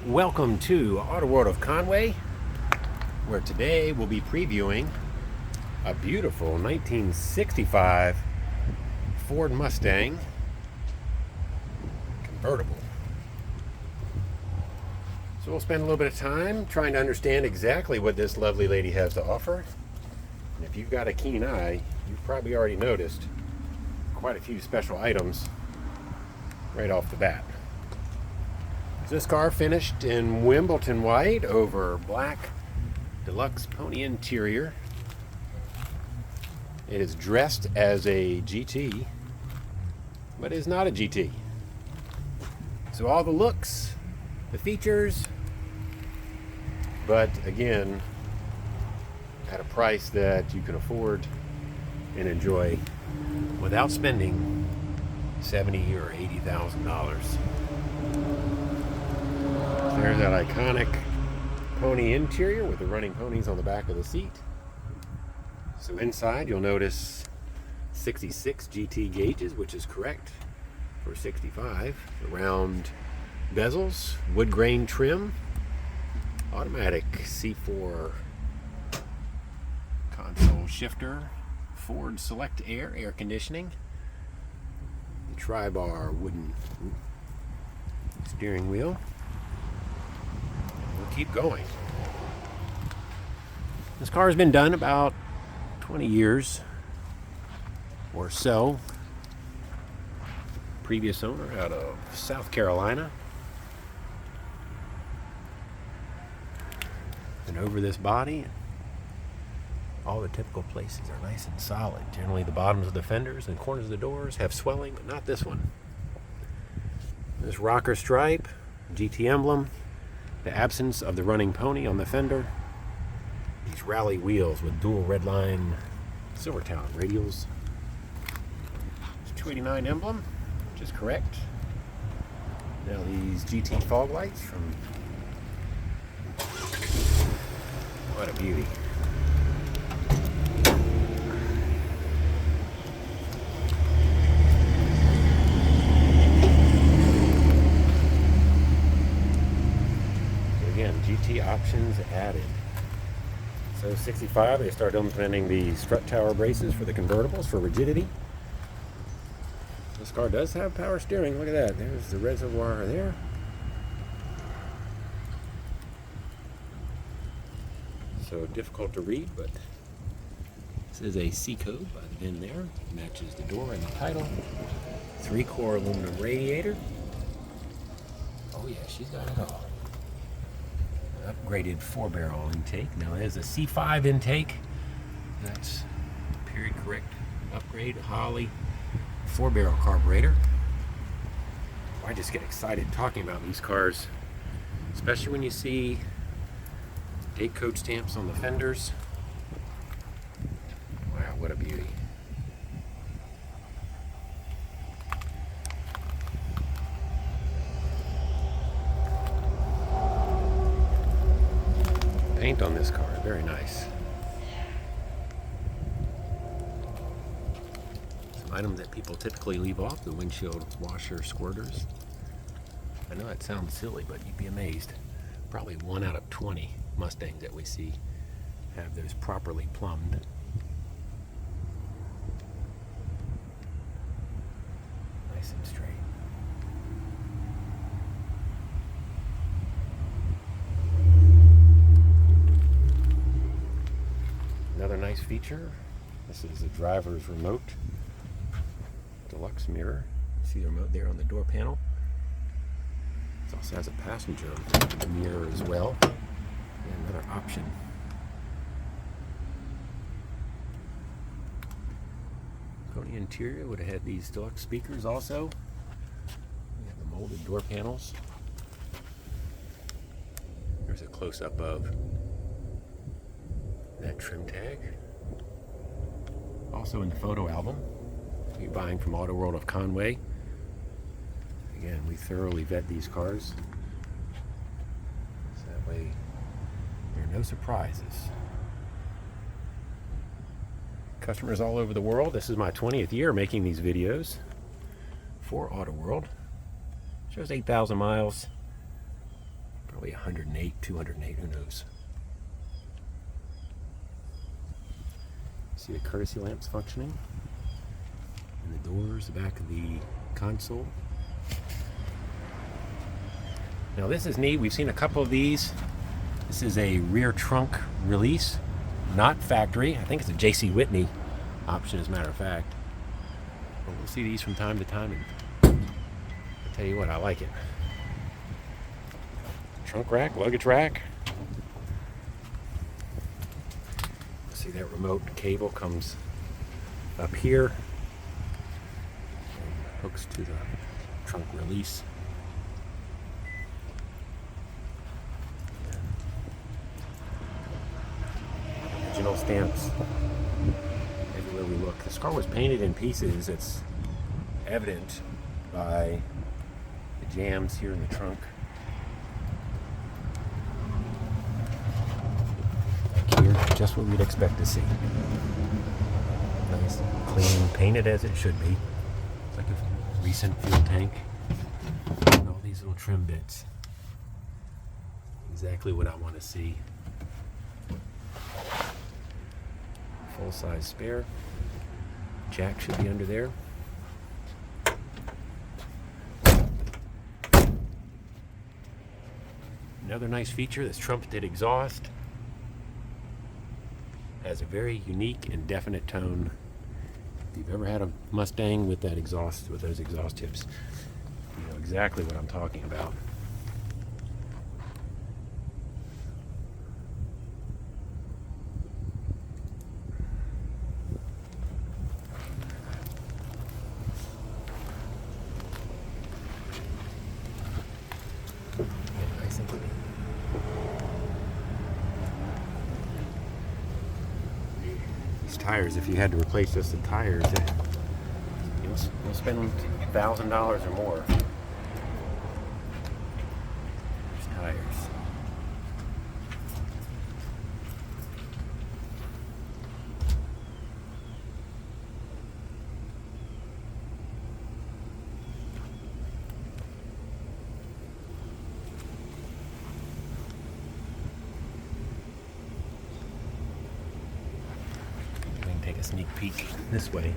Welcome to Auto World of Conway, where today we'll be previewing a beautiful 1965 Ford Mustang convertible. So we'll spend a little bit of time trying to understand exactly what this lovely lady has to offer. And if you've got a keen eye, you've probably already noticed quite a few special items right off the bat. This car finished in Wimbledon white over black deluxe pony interior. It is dressed as a GT, but is not a GT. So all the looks, the features, but again, at a price that you can afford and enjoy without spending $70,000 or $80,000. There's that iconic pony interior with the running ponies on the back of the seat. So inside you'll notice 66 GT gauges, which is correct for 65. Round bezels, wood grain trim, automatic C4 console shifter, Ford Select air conditioning, the tri-bar wooden steering wheel. We'll keep going. This car has been done about 20 years or so. Previous owner out of South Carolina. And over this body, all the typical places are nice and solid. Generally the bottoms of the fenders and corners of the doors have swelling, but not this one. This rocker stripe, GT emblem, the absence of the running pony on the fender, these rally wheels with dual redline Silvertown radials, this 289 emblem, which is correct. Now these GT fog lights from, what a beauty. GT options added. So 65, they started implementing the strut tower braces for the convertibles for rigidity. This car does have power steering. Look at that. There's the reservoir there. So difficult to read, but this is a C code by the VIN there. Matches the door and the title. 3-core aluminum radiator. Oh yeah, she's got it all. Upgraded 4-barrel intake. Now there's a C5 intake. That's period correct upgrade. Holley 4-barrel carburetor. I just get excited talking about these cars, especially when you see date code stamps on the fenders. Wow, what a beauty. Paint on this car, very nice. Some items that people typically leave off, the windshield washer squirters. I know that sounds silly, but you'd be amazed. Probably 1 out of 20 Mustangs that we see have those properly plumbed. Nice and straight. Another nice feature, this is the driver's remote. Deluxe mirror. See the remote there on the door panel. It also has a passenger mirror as well. And another option. Pony interior would have had these deluxe speakers also. We have the molded door panels. There's a close-up of that trim tag. Also in the photo album, if you're buying from Auto World of Conway. Again, we thoroughly vet these cars, so that way there are no surprises. Customers all over the world. This is my 20th year making these videos for Auto World. Shows 8,000 miles. Probably 108, 208, who knows. See the courtesy lamps functioning? And the doors, the back of the console. Now this is neat. We've seen a couple of these. This is a rear trunk release, not factory. I think it's a J.C. Whitney option, as a matter of fact. But we'll see these from time to time, and I'll tell you what, I like it. Trunk rack, luggage rack. See that remote cable comes up here and hooks to the trunk release. Original stamps everywhere we look. This car was painted in pieces. It's evident by the jams here in the trunk. Here, just what we'd expect to see. Nice, clean, painted as it should be. It's like a recent fuel tank. And all these little trim bits. Exactly what I want to see. Full-size spare. Jack should be under there. Another nice feature, this trumpeted exhaust has a very unique and definite tone. If you've ever had a Mustang with that exhaust, with those exhaust tips, you know exactly what I'm talking about. These tires, if you had to replace just the tires, you'll spend $1,000 or more. These tires. Take a sneak peek this way.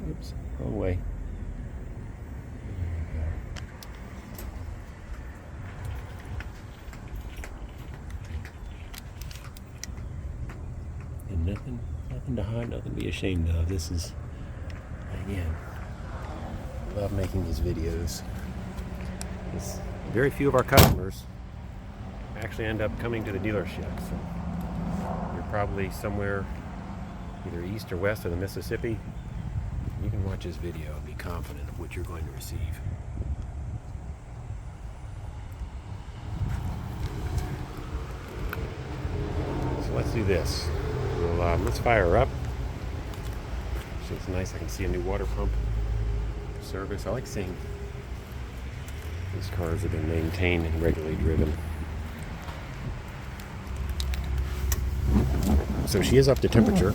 Oops, wrong way. And nothing to hide, nothing to be ashamed of. This is, again, I love making these videos. It's very few of our customers actually end up coming to the dealership, so you're probably somewhere either east or west of the Mississippi. You can watch this video and be confident of what you're going to receive. So let's do this. Let's fire her up. So it's nice. I can see a new water pump service. I like seeing these cars have been maintained and regularly driven. So she is up to temperature.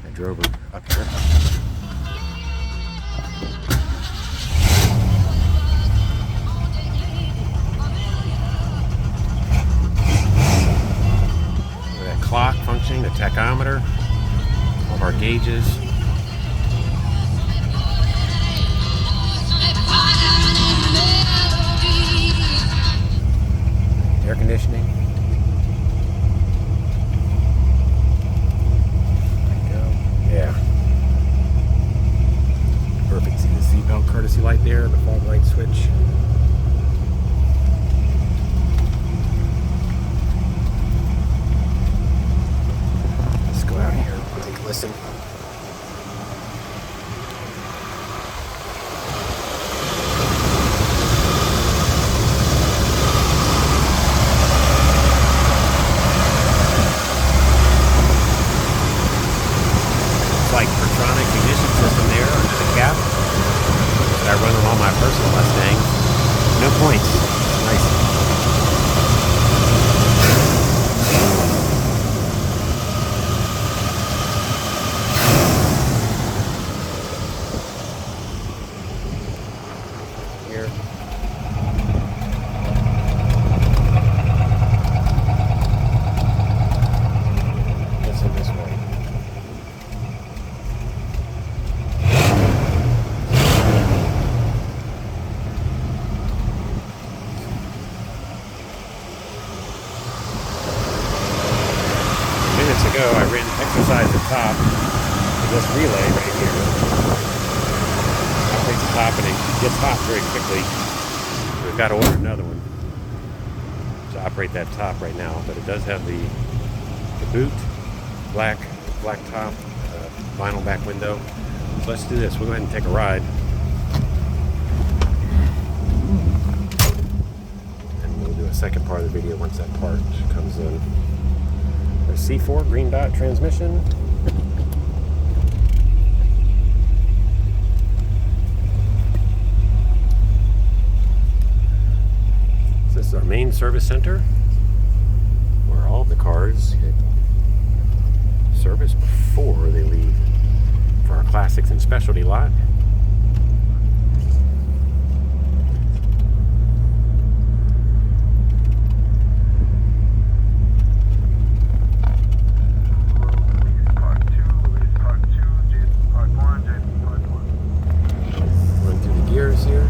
I drove her up here. That clock functioning, the tachometer, all of our gauges. Air conditioning. Yeah. Perfect. See the seatbelt courtesy light there, the fog light switch. Let's go out here and take a listen. Like Pertronic ignition system there under the cap that I run on all my personal Mustangs. No points. Nice. gets hot very quickly. We've got to order another one to operate that top right now, but it does have the boot, black top, vinyl back window. So let's do this. We'll go ahead and take a ride. And we'll do a second part of the video once that part comes in. There's C4 green dot transmission. This is our main service center where all the cars get serviced before they leave for our classics and specialty lot. Run through the gears here.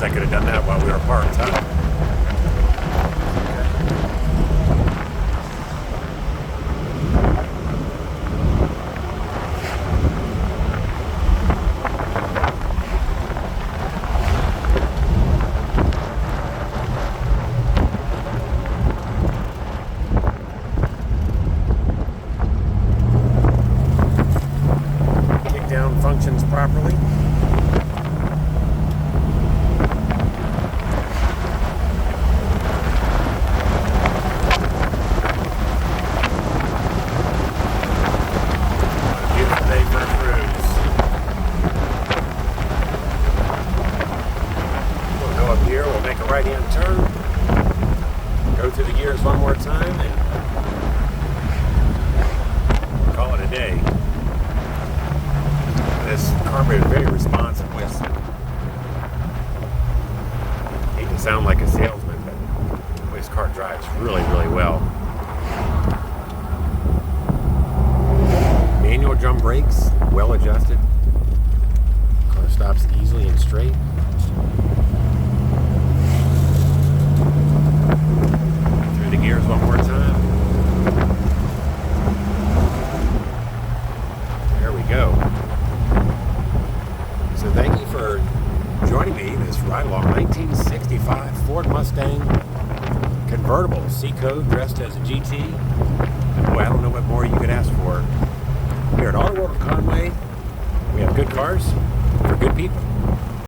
I could have done that while we were parked, huh? Kickdown functions properly. Here, we'll make a right-hand turn, go through the gears one more time, and call it a day. This carburetor is very responsive. I hate to sound like a salesman, but this car drives really, really well. Manual drum brakes, well adjusted. Car stops easily and straight. Gears one more time. There we go. So thank you for joining me this ride along. 1965 Ford Mustang convertible, C-code, dressed as a GT. And boy, I don't know what more you could ask for. Here at Auto World of Conway, we have good cars,